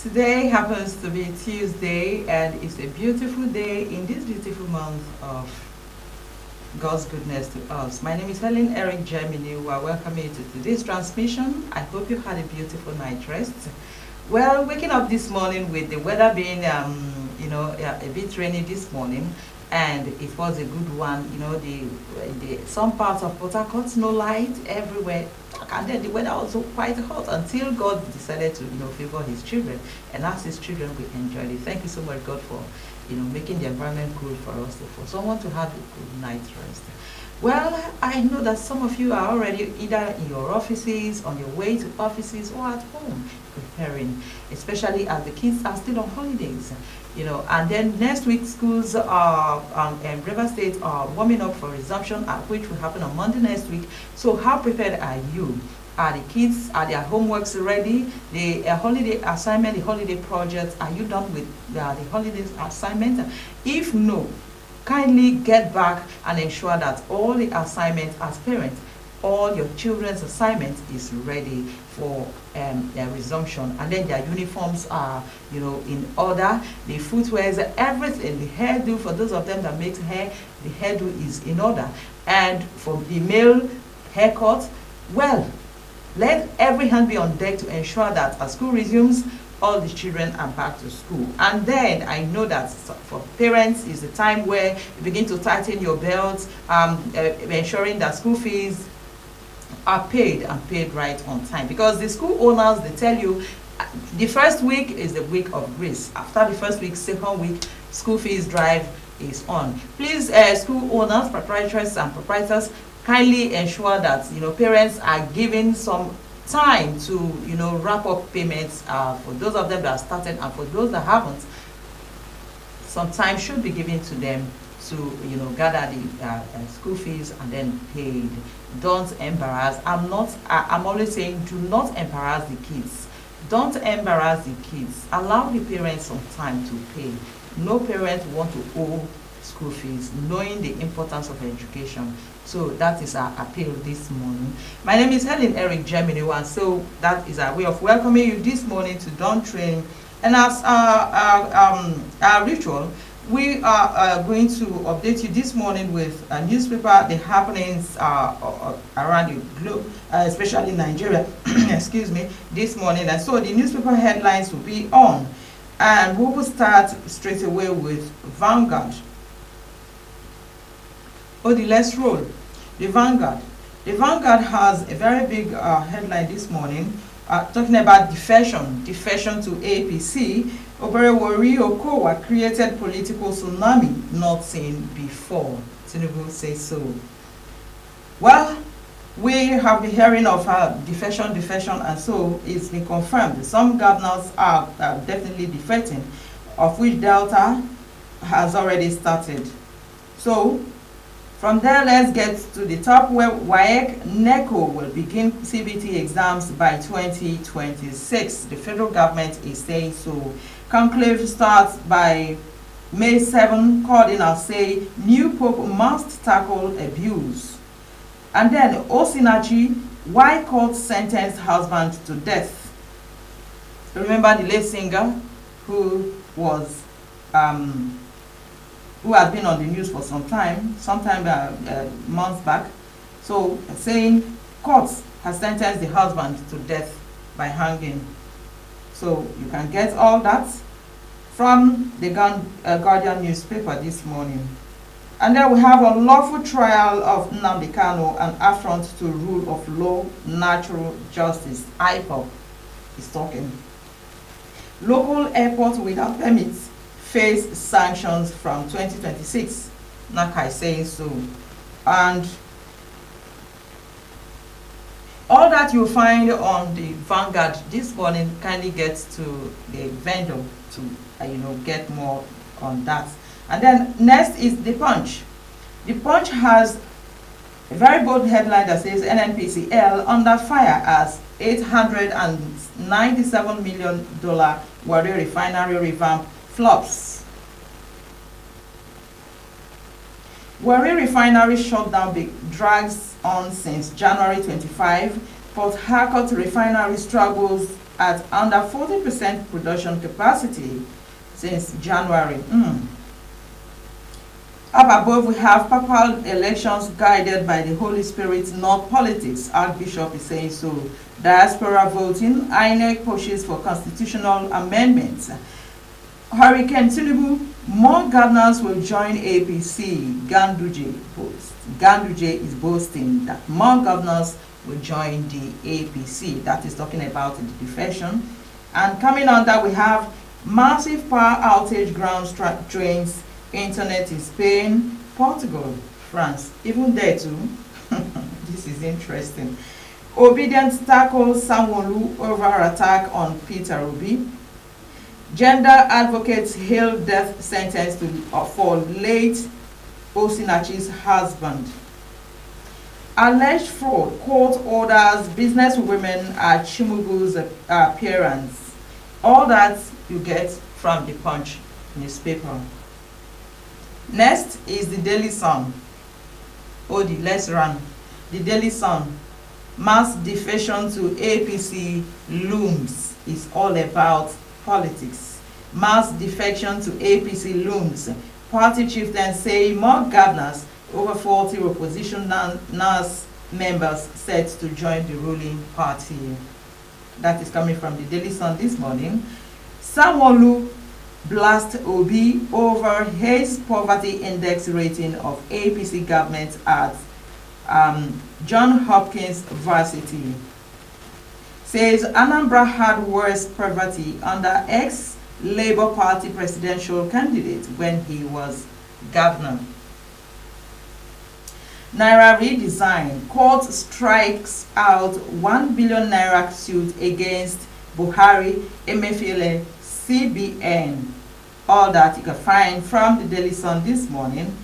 Today happens to be Tuesday, and it's a beautiful day in this beautiful month of God's goodness to us. My name is Helen Eric Germany. We are welcoming you to today's transmission. I hope you had a beautiful night rest. Well, waking up this morning with the weather being, a bit rainy this morning, and it was a good one. Some parts of Port Harcourt, no light everywhere, and then the weather also quite hot until God decided to, favor His children, and as His children, we enjoyed it. Thank you so much, God, for making the environment cool for us, for someone to have a good night's rest. Well, I know that some of you are already either in your offices, on your way to offices, or at home preparing, especially as the kids are still on holidays. And then next week schools and River State are warming up for resumption, which will happen on Monday next week. So how prepared are you? Are the kids, are their homeworks ready? The holiday assignment, the holiday project, are you done with the holiday assignment? If no, kindly get back and ensure that all the assignments as parents, all your children's assignment is ready for their resumption, and then their uniforms are in order, the footwears, everything, the hairdo, for those of them that makes hair, the hairdo is in order, and for the male haircut, well, let every hand be on deck to ensure that as school resumes, all the children are back to school. And then I know that for parents is the time where you begin to tighten your belts, ensuring that school fees are paid and paid right on time, because the school owners, they tell you the first week is the week of grace. After the first week, second week, school fees drive is on. Please, school owners, proprietors and proprietors, kindly ensure that parents are given some time to wrap up payments for those of them that are started, and for those that haven't, some time should be given to them to gather the school fees and then paid. Don't embarrass. I'm always saying, do not embarrass the kids. Don't embarrass the kids. Allow the parents some time to pay. No parent want to owe school fees, knowing the importance of education. So that is our appeal this morning. My name is Helen Eric Germany, and so that is our way of welcoming you this morning to Dawn Training. And as our ritual, we are going to update you this morning with a newspaper, the happenings around the globe, especially Nigeria, excuse me, this morning. And so the newspaper headlines will be on. And we will start straight away with Vanguard. Let's roll. The Vanguard. The Vanguard has a very big headline this morning, talking about defection to APC. Oberewori Okowa created political tsunami not seen before. Tinubu says so. Well, we have been hearing of defection, and so it's been confirmed. Some governors are definitely defecting, of which Delta has already started. So, from there, let's get to the top, where WAEC NECO will begin CBT exams by 2026. The federal government is saying so. Conclave starts by May 7. Cardinals say new pope must tackle abuse. And then Osinachi, why court sentenced husband to death? Remember the late singer who was who had been on the news for some time months back. So saying courts has sentenced the husband to death by hanging. So you can get all that from the Guardian newspaper this morning. And then we have a lawful trial of Nnamdi Kanu, an affront to rule of law, natural justice. IPOP is talking. Local airports without permits face sanctions from 2026. Nakai saying so. And all that you find on the Vanguard this morning kindly gets to the vendor to get more on that. And then next is the Punch. The Punch has a very bold headline that says NNPCL under fire as $897 million Warri refinery revamp flops. Warri refinery shutdown drags on since January 25. Port Harcourt refinery struggles at under 40% production capacity since January. Up above, we have papal elections guided by the Holy Spirit, not politics. Archbishop is saying so. Diaspora voting, INEC pushes for constitutional amendments. Hurricane Tinubu, more governors will join APC. Ganduje boasts. Ganduje is boasting that more governors will join the APC. That is talking about the defection. And coming on that, we have massive power outage, ground drains, internet in Spain, Portugal, France, even there too. This is interesting. Obedience tackles Sanwo-Olu over attack on Peter Obi. Gender advocates hail death sentence for late Osinachi's husband. Alleged fraud, court orders business women at Chimugu's appearance. All that you get from the Punch newspaper. Next is the Daily Sun. Let's run. The Daily Sun. Mass defection to APC looms. Is all about politics. Mass defection to APC looms. Party chieftains say more governors, over 40 opposition NAS members set to join the ruling party. That is coming from the Daily Sun this morning. Sanwo-Olu blast Obi over his poverty index rating of APC government at John Hopkins Varsity. Says Anambra had worse poverty under ex-Labour Party presidential candidate when he was governor. Naira redesign. Court strikes out 1 billion naira suit against Buhari, Emefiele, CBN. All that you can find from the Daily Sun this morning.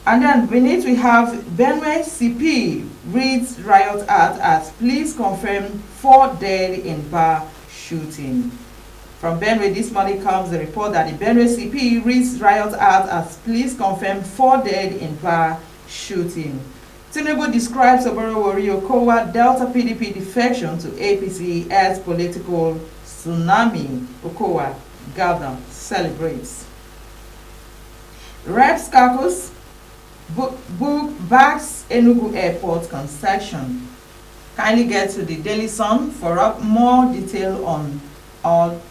And then beneath we have Benue CP reads riot act as police confirm 4 dead in bar shooting. From Benue this morning comes the report that the Benue CP reads riot act as police confirm 4 dead in bar shooting. Tinubu describes Oborowori Okowa Delta PDP defection to APC as political tsunami. Okowa, governor, celebrates. Reps Caucus book backs Enugu Airport concession. Kindly get to the Daily Sun for more detail on all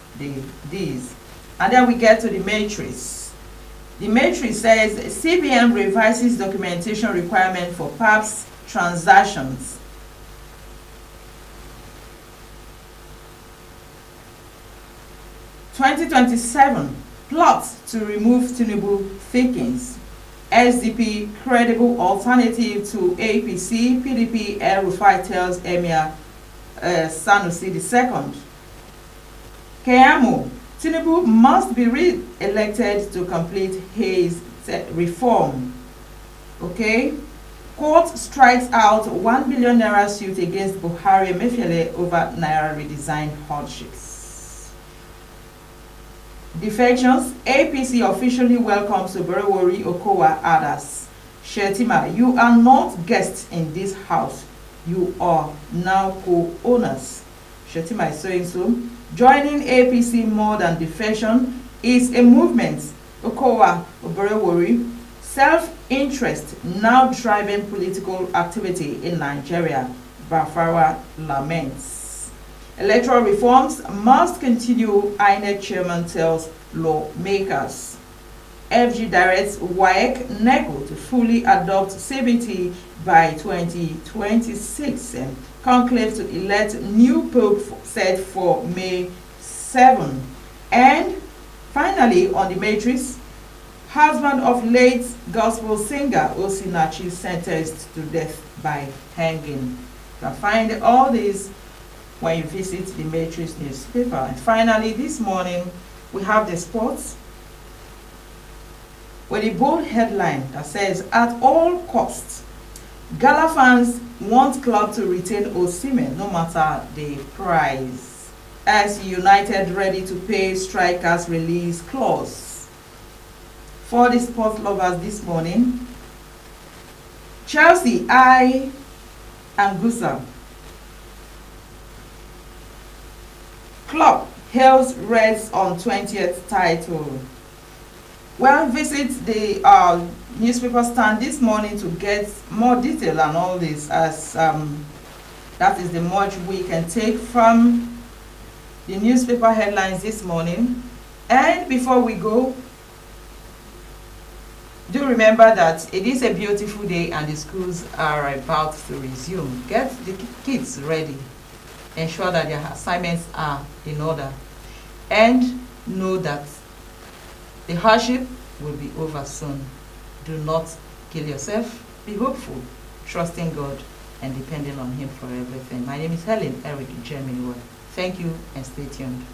these. And then we get to the matrix. The matrix says CBN revises documentation requirement for PAPS transactions. (2027) plot to remove Tinubu thickens. SDP credible alternative to APC, PDP, El-Rufai tells Emir Sanusi II. Keyamo, Tinubu must be re-elected to complete his reform. Okay. Court strikes out 1 billion naira suit against Buhari Emefiele over naira redesign hardships. Defections. APC officially welcomes Oborowori Okowa others. Shetima, you are not guests in this house. You are now co-owners. Shetima is saying so. Joining APC more than defection is a movement. Okowa Oborowori, self-interest now driving political activity in Nigeria. Bafara laments. Electoral reforms must continue, INEC chairman tells lawmakers. FG directs WAEC NECO to fully adopt CBT by 2026. Conclave to elect new pope set for May 7. And finally, on the matrix, husband of late gospel singer Osinachi sentenced to death by hanging. You can find all these when you visit the Matrix newspaper. And finally, this morning, we have the sports with a bold headline that says, at all costs, Gala fans want club to retain Osimhen no matter the price. As United ready to pay strikers release clause. For the sports lovers this morning, Chelsea eye Anguissa. Club hails Reds on 20th title. Well, visit the newspaper stand this morning to get more detail on all this, as that is the much we can take from the newspaper headlines this morning. And before we go, do remember that it is a beautiful day and the schools are about to resume. Get the kids ready. Ensure that their assignments are in order. And know that the hardship will be over soon. Do not kill yourself. Be hopeful, trusting God and depending on Him for everything. My name is Helen Eric Germany. Thank you and stay tuned.